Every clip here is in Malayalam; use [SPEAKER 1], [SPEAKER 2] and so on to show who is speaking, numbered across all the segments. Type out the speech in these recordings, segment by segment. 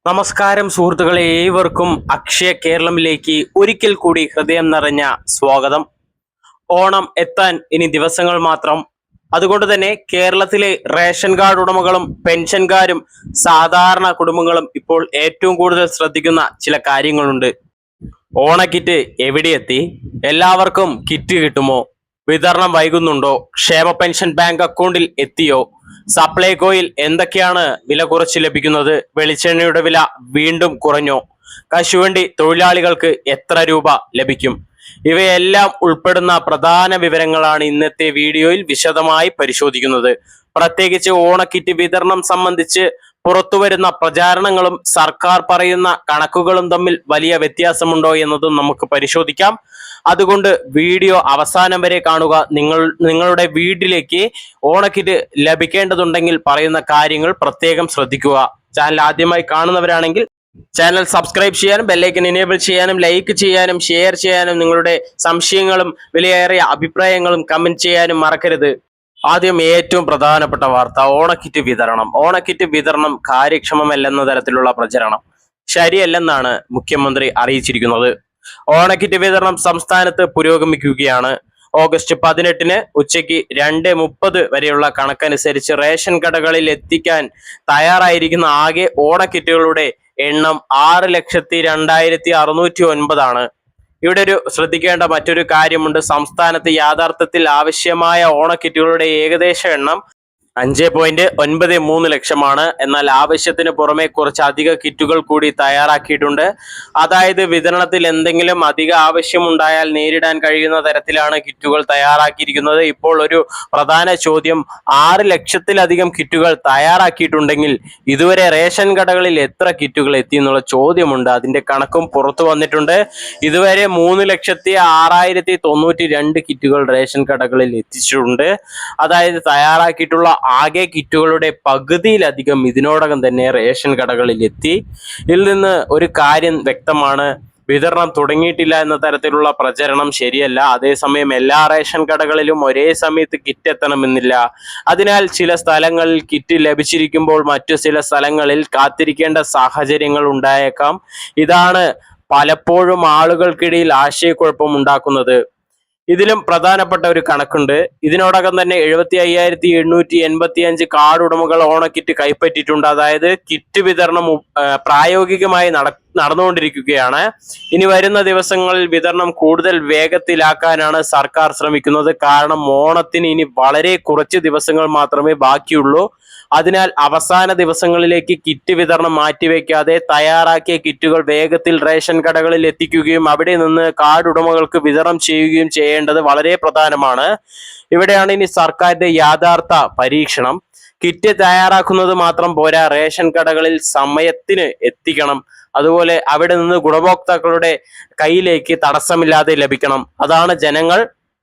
[SPEAKER 1] നമസ്കാരം സുഹൃത്തുക്കളെ, ഏവർക്കും അക്ഷയ കേരളമിലേക്ക് ഒരിക്കൽ കൂടി ഹൃദയം നിറഞ്ഞ സ്വാഗതം. ഓണം എത്താൻ ഇനി ദിവസങ്ങൾ മാത്രം. അതുകൊണ്ട് തന്നെ കേരളത്തിലെ റേഷൻ കാർഡ് ഉടമകളും പെൻഷൻകാരും സാധാരണ കുടുംബങ്ങളും ഇപ്പോൾ ഏറ്റവും കൂടുതൽ ശ്രദ്ധിക്കുന്ന ചില കാര്യങ്ങളുണ്ട്. ഓണക്കിറ്റ് എവിടെ എത്തി? എല്ലാവർക്കും കിറ്റ് കിട്ടുമോ? വിതരണം വൈകുന്നുണ്ടോ? ക്ഷേമ പെൻഷൻ ബാങ്ക് അക്കൗണ്ടിൽ എത്തിയോ? സപ്ലൈകോയിൽ എന്തൊക്കെയാണ് വില കുറച്ച് ലഭിക്കുന്നത്? വെളിച്ചെണ്ണയുടെ വില വീണ്ടും കുറഞ്ഞോ? കശുവണ്ടി തൊഴിലാളികൾക്ക് എത്ര രൂപ ലഭിക്കും? ഇവയെല്ലാം ഉൾപ്പെടുന്ന പ്രധാന വിവരങ്ങളാണ് ഇന്നത്തെ വീഡിയോയിൽ വിശദമായി പരിശോധിക്കുന്നത്. പ്രത്യേകിച്ച് ഓണക്കിറ്റ് വിതരണം സംബന്ധിച്ച് പുറത്തുവരുന്ന പ്രചാരണങ്ങളും സർക്കാർ പറയുന്ന കണക്കുകളും തമ്മിൽ വലിയ വ്യത്യാസമുണ്ടോ എന്നതും നമുക്ക് പരിശോധിക്കാം. അതുകൊണ്ട് വീഡിയോ അവസാനം വരെ കാണുക. നിങ്ങളുടെ വീട്ടിലേക്ക് ഓണക്കിറ്റ് ലഭിക്കേണ്ടതുണ്ടെങ്കിൽ പറയുന്ന കാര്യങ്ങൾ പ്രത്യേകം ശ്രദ്ധിക്കുക. ചാനൽ ആദ്യമായി കാണുന്നവരാണെങ്കിൽ ചാനൽ സബ്സ്ക്രൈബ് ചെയ്യാനും ബെല്ലൈക്കൻ എനേബിൾ ചെയ്യാനും ലൈക്ക് ചെയ്യാനും ഷെയർ ചെയ്യാനും നിങ്ങളുടെ സംശയങ്ങളും വിലയേറിയ അഭിപ്രായങ്ങളും കമന്റ് ചെയ്യാനും മറക്കരുത്. ആദ്യം ഏറ്റവും പ്രധാനപ്പെട്ട വാർത്ത, ഓണക്കിറ്റ് വിതരണം. ഓണക്കിറ്റ് വിതരണം കാര്യക്ഷമമല്ലെന്ന തരത്തിലുള്ള പ്രചരണം ശരിയല്ലെന്നാണ് മുഖ്യമന്ത്രി അറിയിച്ചിരിക്കുന്നത്. ഓണക്കിറ്റ് വിതരണം സംസ്ഥാനത്ത് പുരോഗമിക്കുകയാണ്. ഓഗസ്റ്റ് 18 ഉച്ചയ്ക്ക് 2:30 വരെയുള്ള കണക്കനുസരിച്ച് റേഷൻ കടകളിൽ എത്തിക്കാൻ തയ്യാറായിരിക്കുന്ന ആകെ ഓണക്കിറ്റുകളുടെ എണ്ണം 6,02,609 ഇവിടെ ശ്രദ്ധിക്കേണ്ട മറ്റൊരു കാര്യമുണ്ട്. സംസ്ഥാനത്ത് യഥാർത്ഥത്തിൽ ആവശ്യമായ ഓണക്കിറ്റുകളുടെ ഏകദേശ എണ്ണം 5.93 ലക്ഷമാണ്. എന്നാൽ ആവശ്യത്തിന് പുറമെ കുറച്ച് അധിക കിറ്റുകൾ കൂടി തയ്യാറാക്കിയിട്ടുണ്ട്. അതായത് വിതരണത്തിൽ എന്തെങ്കിലും അധിക ആവശ്യമുണ്ടായാൽ നേരിടാൻ കഴിയുന്ന തരത്തിലാണ് കിറ്റുകൾ തയ്യാറാക്കിയിരിക്കുന്നത്. ഇപ്പോൾ ഒരു പ്രധാന ചോദ്യം, 6 ലക്ഷത്തിലധികം കിറ്റുകൾ തയ്യാറാക്കിയിട്ടുണ്ടെങ്കിൽ ഇതുവരെ റേഷൻ കടകളിൽ എത്ര കിറ്റുകൾ എത്തി എന്നുള്ള ചോദ്യമുണ്ട്. അതിന്റെ കണക്കും പുറത്തു വന്നിട്ടുണ്ട്. ഇതുവരെ 3,06,092 കിറ്റുകൾ റേഷൻ കടകളിൽ എത്തിച്ചിട്ടുണ്ട്. അതായത് തയ്യാറാക്കിയിട്ടുള്ള ആകെ കിറ്റുകളുടെ പകുതിയിലധികം ഇതിനോടകം തന്നെ റേഷൻ കടകളിൽ എത്തി. ഇതിൽ നിന്ന് ഒരു കാര്യം വ്യക്തമാണ്, വിതരണം തുടങ്ങിയിട്ടില്ല എന്ന തരത്തിലുള്ള പ്രചരണം ശരിയല്ല. അതേസമയം എല്ലാ റേഷൻ കടകളിലും ഒരേ സമയത്ത് കിറ്റ് എത്തണമെന്നില്ല. അതിനാൽ ചില സ്ഥലങ്ങളിൽ കിറ്റ് ലഭിച്ചിരിക്കുമ്പോൾ മറ്റു ചില സ്ഥലങ്ങളിൽ കാത്തിരിക്കേണ്ട സാഹചര്യങ്ങൾ ഉണ്ടായേക്കാം. ഇതാണ് പലപ്പോഴും ആളുകൾക്കിടയിൽ ആശയക്കുഴപ്പം ഉണ്ടാക്കുന്നത്. ഇതിലും പ്രധാനപ്പെട്ട ഒരു കണക്കുണ്ട്. ഇതിനോടകം തന്നെ 75,885 കാർഡ് ഉടമകൾ ഓണക്കിറ്റ് കൈപ്പറ്റിയിട്ടുണ്ട്. അതായത് കിറ്റ് വിതരണം പ്രായോഗികമായി നടന്നുകൊണ്ടിരിക്കുകയാണ്. ഇനി വരുന്ന ദിവസങ്ങളിൽ വിതരണം കൂടുതൽ വേഗത്തിലാക്കാനാണ് സർക്കാർ ശ്രമിക്കുന്നത്. കാരണം ഓണത്തിന് ഇനി വളരെ കുറച്ച് ദിവസങ്ങൾ മാത്രമേ ബാക്കിയുള്ളൂ. അതിനാൽ അവസാന ദിവസങ്ങളിലേക്ക് കിറ്റ് വിതരണം മാറ്റിവെക്കാതെ തയ്യാറാക്കിയ കിറ്റുകൾ വേഗത്തിൽ റേഷൻ കടകളിൽ എത്തിക്കുകയും അവിടെ നിന്ന് കാർഡ് ഉടമകൾക്ക് വിതരണം ചെയ്യുകയും ചെയ്യേണ്ടത് വളരെ പ്രധാനമാണ്. ഇവിടെയാണ് ഇനി സർക്കാരിന്റെ യഥാർത്ഥ പരീക്ഷണം. കിറ്റ് തയ്യാറാക്കുന്നത് മാത്രം പോരാ, റേഷൻ കടകളിൽ സമയത്തിന് എത്തിക്കണം. അതുപോലെ അവിടെ നിന്ന് ഗുണഭോക്താക്കളുടെ കയ്യിലേക്ക് തടസ്സമില്ലാതെ ലഭിക്കണം. അതാണ് ജനങ്ങൾ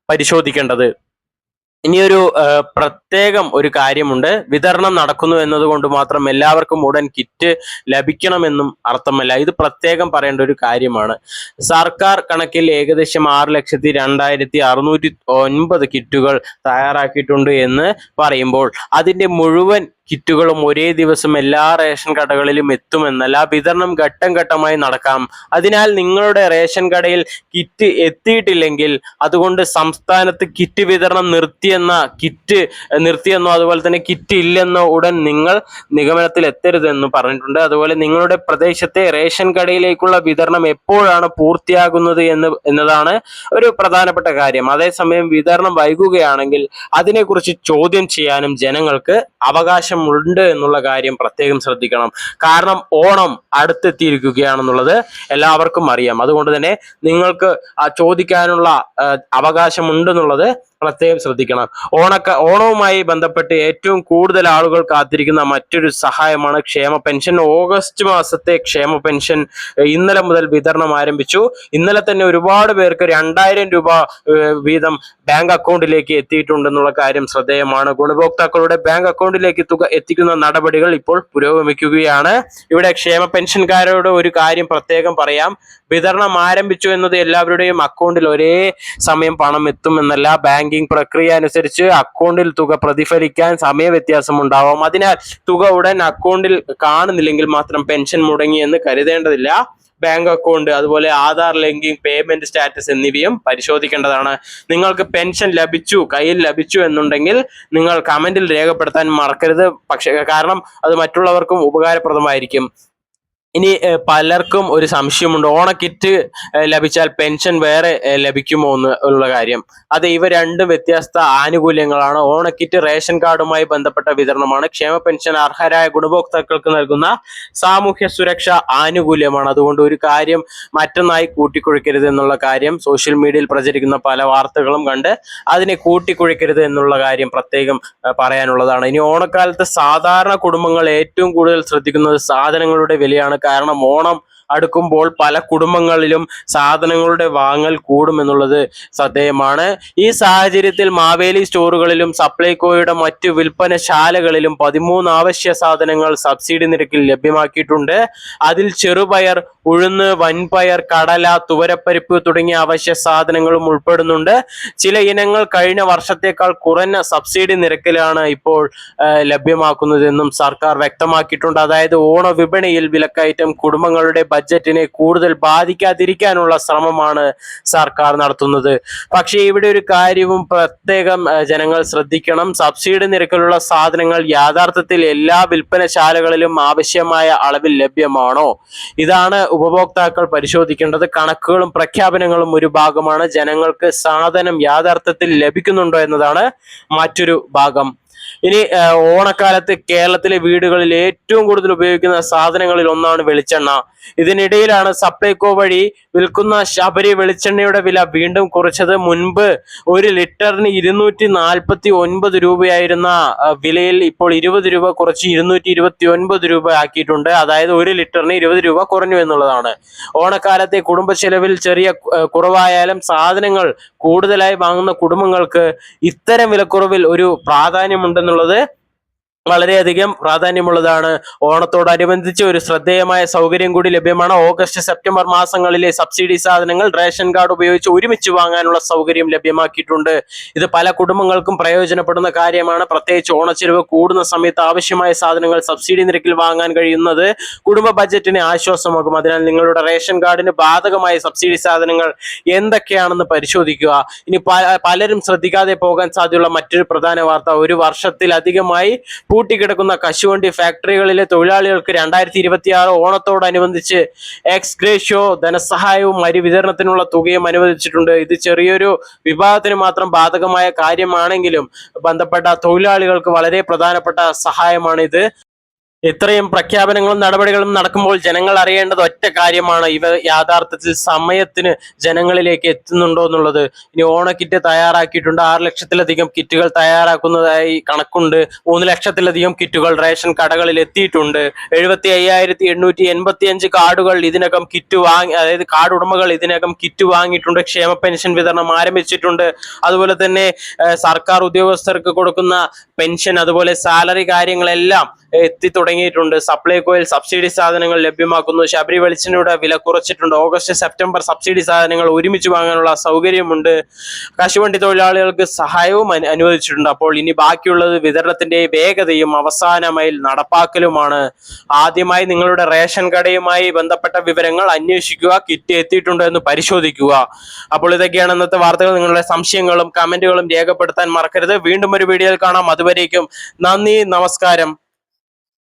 [SPEAKER 1] പരിശോധിക്കേണ്ടത്. ഇനിയൊരു പ്രത്യേകം ഒരു കാര്യമുണ്ട്. വിതരണം നടക്കുന്നു എന്നതുകൊണ്ട് മാത്രം എല്ലാവർക്കും ഉടൻ കിറ്റ് ലഭിക്കണമെന്നും അർത്ഥമല്ല. ഇത് പ്രത്യേകം പറയേണ്ട ഒരു കാര്യമാണ്. സർക്കാർ കണക്കിൽ ഏകദേശം 6,02,609 കിറ്റുകൾ തയ്യാറാക്കിയിട്ടുണ്ട് എന്ന് പറയുമ്പോൾ അതിന്റെ മുഴുവൻ കിറ്റുകളും ഒരേ ദിവസം എല്ലാ റേഷൻ കടകളിലും എത്തുമെന്നല്ല, വിതരണം ഘട്ടം ഘട്ടമായി നടക്കാം. അതിനാൽ നിങ്ങളുടെ റേഷൻ കടയിൽ കിറ്റ് എത്തിയിട്ടില്ലെങ്കിൽ അതുകൊണ്ട് സംസ്ഥാനത്ത് കിറ്റ് വിതരണം നിർത്തിയെന്നോ അതുപോലെ തന്നെ കിറ്റ് ഇല്ലെന്നോ ഉടൻ നിങ്ങൾ നിഗമനത്തിൽ എത്തരുതെന്ന് പറഞ്ഞിട്ടുണ്ട്. അതുപോലെ നിങ്ങളുടെ പ്രദേശത്തെ റേഷൻ കടയിലേക്കുള്ള വിതരണം എപ്പോഴാണ് പൂർത്തിയാകുന്നത് എന്നതാണ് ഒരു പ്രധാനപ്പെട്ട കാര്യം. അതേസമയം വിതരണം വൈകുകയാണെങ്കിൽ അതിനെക്കുറിച്ച് ചോദ്യം ചെയ്യാനും ജനങ്ങൾക്ക് അവകാശമുണ്ട് എന്നുള്ള കാര്യം പ്രത്യേകം ശ്രദ്ധിക്കണം. കാരണം ഓണം അടുത്തെത്തിയിരിക്കുകയാണെന്നുള്ളത് എല്ലാവർക്കും അറിയാം. അതുകൊണ്ട് തന്നെ നിങ്ങൾക്ക് ചോദിക്കാനുള്ള അവകാശമുണ്ടെന്നുള്ളത് പ്രത്യേകം ശ്രദ്ധിക്കണം. ഓണവുമായി ബന്ധപ്പെട്ട് ഏറ്റവും കൂടുതൽ ആളുകൾ കാത്തിരിക്കുന്ന മറ്റൊരു സഹായമാണ് ക്ഷേമ പെൻഷൻ. ഓഗസ്റ്റ് മാസത്തെ ക്ഷേമ പെൻഷൻ ഇന്നലെ മുതൽ വിതരണം ആരംഭിച്ചു. ഇന്നലെ തന്നെ ഒരുപാട് പേർക്ക് 2,000 രൂപ വീതം ബാങ്ക് അക്കൗണ്ടിലേക്ക് എത്തിയിട്ടുണ്ടെന്നുള്ള കാര്യം ശ്രദ്ധേയമാണ്. ഗുണഭോക്താക്കളുടെ ബാങ്ക് അക്കൗണ്ടിലേക്ക് തുക എത്തിക്കുന്ന നടപടികൾ ഇപ്പോൾ പുരോഗമിക്കുകയാണ്. ഇവിടെ ക്ഷേമ പെൻഷൻകാരോട് ഒരു കാര്യം പ്രത്യേകം പറയാം. വിതരണം ആരംഭിച്ചു എന്നത് എല്ലാവരുടെയും അക്കൗണ്ടിൽ ഒരേ സമയം പണം എത്തുമെന്നല്ല. ബാങ്ക് ബാങ്കിംഗ് പ്രക്രിയ അനുസരിച്ച് അക്കൗണ്ടിൽ തുക പ്രതിഫലിക്കാൻ സമയവ്യത്യാസം ഉണ്ടാവാം. അതിനാൽ തുക ഉടൻ അക്കൗണ്ടിൽ കാണുന്നില്ലെങ്കിൽ മാത്രം പെൻഷൻ മുടങ്ങിയെന്ന് കരുതേണ്ടതില്ല. ബാങ്ക് അക്കൗണ്ട്, അതുപോലെ ആധാർ ലിങ്കിങ്, പേയ്മെന്റ് സ്റ്റാറ്റസ് എന്നിവയും പരിശോധിക്കേണ്ടതാണ്. നിങ്ങൾക്ക് പെൻഷൻ കയ്യിൽ ലഭിച്ചു എന്നുണ്ടെങ്കിൽ നിങ്ങൾ കമന്റിൽ രേഖപ്പെടുത്താൻ മറക്കരുത്. കാരണം അത് മറ്റുള്ളവർക്കും ഉപകാരപ്രദമായിരിക്കും. ഇനി പലർക്കും ഒരു സംശയമുണ്ട്, ഓണക്കിറ്റ് ലഭിച്ചാൽ പെൻഷൻ വേറെ ലഭിക്കുമോ എന്നുള്ള കാര്യം. അത് ഇവ രണ്ടും വ്യത്യസ്ത ആനുകൂല്യങ്ങളാണ്. ഓണക്കിറ്റ് റേഷൻ കാർഡുമായി ബന്ധപ്പെട്ട വിതരണമാണ്. ക്ഷേമ പെൻഷൻ അർഹരായ ഗുണഭോക്താക്കൾക്ക് നൽകുന്ന സാമൂഹ്യ സുരക്ഷ ആനുകൂല്യമാണ്. അതുകൊണ്ട് ഒരു കാര്യം മറ്റൊന്നായി കൂട്ടിക്കുഴയ്ക്കരുത് എന്നുള്ള കാര്യം, സോഷ്യൽ മീഡിയയിൽ പ്രചരിക്കുന്ന പല വാർത്തകളും കണ്ട് അതിനെ കൂട്ടിക്കുഴയ്ക്കരുത് എന്നുള്ള കാര്യം പ്രത്യേകം പറയാനുള്ളതാണ്. ഇനി ഓണക്കാലത്ത് സാധാരണ കുടുംബങ്ങൾ ഏറ്റവും കൂടുതൽ ശ്രദ്ധിക്കുന്നത് സാധനങ്ങളുടെ വിലയാണ്. കാരണം ഓണം അടുക്കുമ്പോൾ പല കുടുംബങ്ങളിലും സാധനങ്ങളുടെ വാങ്ങൽ കൂടുമെന്നുള്ളത് ശ്രദ്ധേയമാണ്. ഈ സാഹചര്യത്തിൽ മാവേലി സ്റ്റോറുകളിലും സപ്ലൈകോയുടെ മറ്റു വിൽപ്പനശാലകളിലും 13 അവശ്യ സാധനങ്ങൾ സബ്സിഡി നിരക്കിൽ ലഭ്യമാക്കിയിട്ടുണ്ട്. അതിൽ ചെറുപയർ, ഉഴുന്ന്, വൻപയർ, കടല, തുവരപ്പരിപ്പ് തുടങ്ങിയ അവശ്യ സാധനങ്ങളും ഉൾപ്പെടുന്നുണ്ട്. ചില ഇനങ്ങൾ കഴിഞ്ഞ വർഷത്തേക്കാൾ കുറഞ്ഞ സബ്സിഡി നിരക്കിലാണ് ഇപ്പോൾ ലഭ്യമാക്കുന്നതെന്നും സർക്കാർ വ്യക്തമാക്കിയിട്ടുണ്ട്. അതായത് ഓണ വിപണിയിൽ വിലക്കയറ്റം കുടുംബങ്ങളുടെ ബഡ്ജറ്റിനെ കൂടുതൽ ബാധിക്കാതിരിക്കാനുള്ള ശ്രമമാണ് സർക്കാർ നടത്തുന്നത്. പക്ഷേ ഇവിടെ ഒരു കാര്യവും പ്രത്യേകം ജനങ്ങൾ ശ്രദ്ധിക്കണം. സബ്സിഡി നിരക്കിലുള്ള സാധനങ്ങൾ യഥാർത്ഥത്തിൽ എല്ലാ വിൽപ്പനശാലകളിലും ആവശ്യമായ അളവിൽ ലഭ്യമാണോ? ഇതാണ് ഉപഭോക്താക്കൾ പരിശോധിക്കേണ്ടത്. കണക്കുകളും പ്രഖ്യാപനങ്ങളും ഒരു ഭാഗമാണ്, ജനങ്ങൾക്ക് സാധനം യഥാർത്ഥത്തിൽ ലഭിക്കുന്നുണ്ടോ എന്നതാണ് മറ്റൊരു ഭാഗം. ഇനി ഓണക്കാലത്ത് കേരളത്തിലെ വീടുകളിൽ ഏറ്റവും കൂടുതൽ ഉപയോഗിക്കുന്ന സാധനങ്ങളിൽ ഒന്നാണ് വെളിച്ചെണ്ണ. ഇതിനിടയിലാണ് സപ്ലൈകോ വഴി വിൽക്കുന്ന ശബരി വെളിച്ചെണ്ണയുടെ വില വീണ്ടും കുറച്ചത്. മുൻപ് 1 ലിറ്ററിന് 249 രൂപയായിരുന്ന വിലയിൽ ഇപ്പോൾ 20 രൂപ കുറച്ച് 229 രൂപ ആക്കിയിട്ടുണ്ട്. അതായത് 1 ലിറ്ററിന് 20 രൂപ കുറഞ്ഞു എന്നുള്ളതാണ്. ഓണക്കാലത്തെ കുടുംബ ചെലവിൽ ചെറിയ കുറവായാലും സാധനങ്ങൾ കൂടുതലായി വാങ്ങുന്ന കുടുംബങ്ങൾക്ക് ഇത്തരം വിലക്കുറവിൽ ഒരു പ്രാധാന്യമുണ്ടെന്നുള്ളത് വളരെയധികം പ്രാധാന്യമുള്ളതാണ്. ഓണത്തോടനുബന്ധിച്ച് ഒരു ശ്രദ്ധേയമായ സൗകര്യം കൂടി ലഭ്യമാണ്. ഓഗസ്റ്റ് സെപ്റ്റംബർ മാസങ്ങളിലെ സബ്സിഡി സാധനങ്ങൾ റേഷൻ കാർഡ് ഉപയോഗിച്ച് ഒരുമിച്ച് വാങ്ങാനുള്ള സൗകര്യം ലഭ്യമാക്കിയിട്ടുണ്ട്. ഇത് പല കുടുംബങ്ങൾക്കും പ്രയോജനപ്പെടുന്ന കാര്യമാണ്. പ്രത്യേകിച്ച് ഓണച്ചെലവ് കൂടുന്ന സമയത്ത് ആവശ്യമായ സാധനങ്ങൾ സബ്സിഡി നിരക്കിൽ വാങ്ങാൻ കഴിയുന്നത് കുടുംബ ബഡ്ജറ്റിന് ആശ്വാസമാകും. അതിനാൽ നിങ്ങളുടെ റേഷൻ കാർഡിന് ബാധകമായ സബ്സിഡി സാധനങ്ങൾ എന്തൊക്കെയാണെന്ന് പരിശോധിക്കുക. ഇനി പലരും ശ്രദ്ധിക്കാതെ പോകാൻ സാധ്യതയുള്ള മറ്റൊരു പ്രധാന വാർത്ത, ഒരു വർഷത്തിലധികമായി പൂട്ടിക്കിടക്കുന്ന കശുവണ്ടി ഫാക്ടറികളിലെ തൊഴിലാളികൾക്ക് 2026 ഓണത്തോടനുബന്ധിച്ച് എക്സ് ഗ്രേഷ്യോ ധനസഹായവും അരി വിതരണത്തിനുള്ള തുകയും അനുവദിച്ചിട്ടുണ്ട്. ഇത് ചെറിയൊരു വിഭാഗത്തിന് മാത്രം ബാധകമായ കാര്യമാണെങ്കിലും ബന്ധപ്പെട്ട തൊഴിലാളികൾക്ക് വളരെ പ്രധാനപ്പെട്ട സഹായമാണിത്. ഇത്രയും പ്രഖ്യാപനങ്ങളും നടപടികളും നടക്കുമ്പോൾ ജനങ്ങൾ അറിയേണ്ടത് ഒറ്റ കാര്യമാണ്, ഇവ യാഥാർത്ഥ്യത്തിൽ സമയത്തിന് ജനങ്ങളിലേക്ക് എത്തുന്നുണ്ടോ എന്നുള്ളത്. ഇനി ഓണക്കിറ്റ് തയ്യാറാക്കിയിട്ടുണ്ട്. 6 ലക്ഷത്തിലധികം കിറ്റുകൾ തയ്യാറാക്കുന്നതായി കണക്കുണ്ട്. 3 ലക്ഷത്തിലധികം കിറ്റുകൾ റേഷൻ കടകളിൽ എത്തിയിട്ടുണ്ട്. 75,885 കാർഡുകൾ ഇതിനകം അതായത് കാർഡ് ഉടമകൾ ഇതിനകം കിറ്റ് വാങ്ങിയിട്ടുണ്ട്. ക്ഷേമ പെൻഷൻ വിതരണം ആരംഭിച്ചിട്ടുണ്ട്. അതുപോലെ തന്നെ സർക്കാർ ഉദ്യോഗസ്ഥർക്ക് കൊടുക്കുന്ന പെൻഷൻ, അതുപോലെ സാലറി കാര്യങ്ങളെല്ലാം എത്തി തുടങ്ങിയിട്ടുണ്ട്. സപ്ലൈകോയിൽ സബ്സിഡി സാധനങ്ങൾ ലഭ്യമാക്കുന്നു. ശബരി വെളിച്ചെണ്ണയുടെ വില കുറച്ചിട്ടുണ്ട്. ഓഗസ്റ്റ് സെപ്റ്റംബർ സബ്സിഡി സാധനങ്ങൾ ഒരുമിച്ച് വാങ്ങാനുള്ള സൗകര്യമുണ്ട്. കശുവണ്ടി തൊഴിലാളികൾക്ക് സഹായവും അനുവദിച്ചിട്ടുണ്ട്. അപ്പോൾ ഇനി ബാക്കിയുള്ളത് വിതരണത്തിന്റെ വേഗതയും അവസാന മൈൽ നടപ്പാക്കലുമാണ്. ആദ്യമായി നിങ്ങളുടെ റേഷൻ കടയുമായി ബന്ധപ്പെട്ട വിവരങ്ങൾ അന്വേഷിക്കുക, കിറ്റ് എത്തിയിട്ടുണ്ടോ എന്ന് പരിശോധിക്കുക. അപ്പോൾ ഇതൊക്കെയാണ് ഇന്നത്തെ വാർത്തകൾ. നിങ്ങളുടെ സംശയങ്ങളും കമന്റുകളും രേഖപ്പെടുത്താൻ മറക്കരുത്. വീണ്ടും ഒരു വീഡിയോയിൽ കാണാം. അതുവരേക്കും നന്ദി, നമസ്കാരം.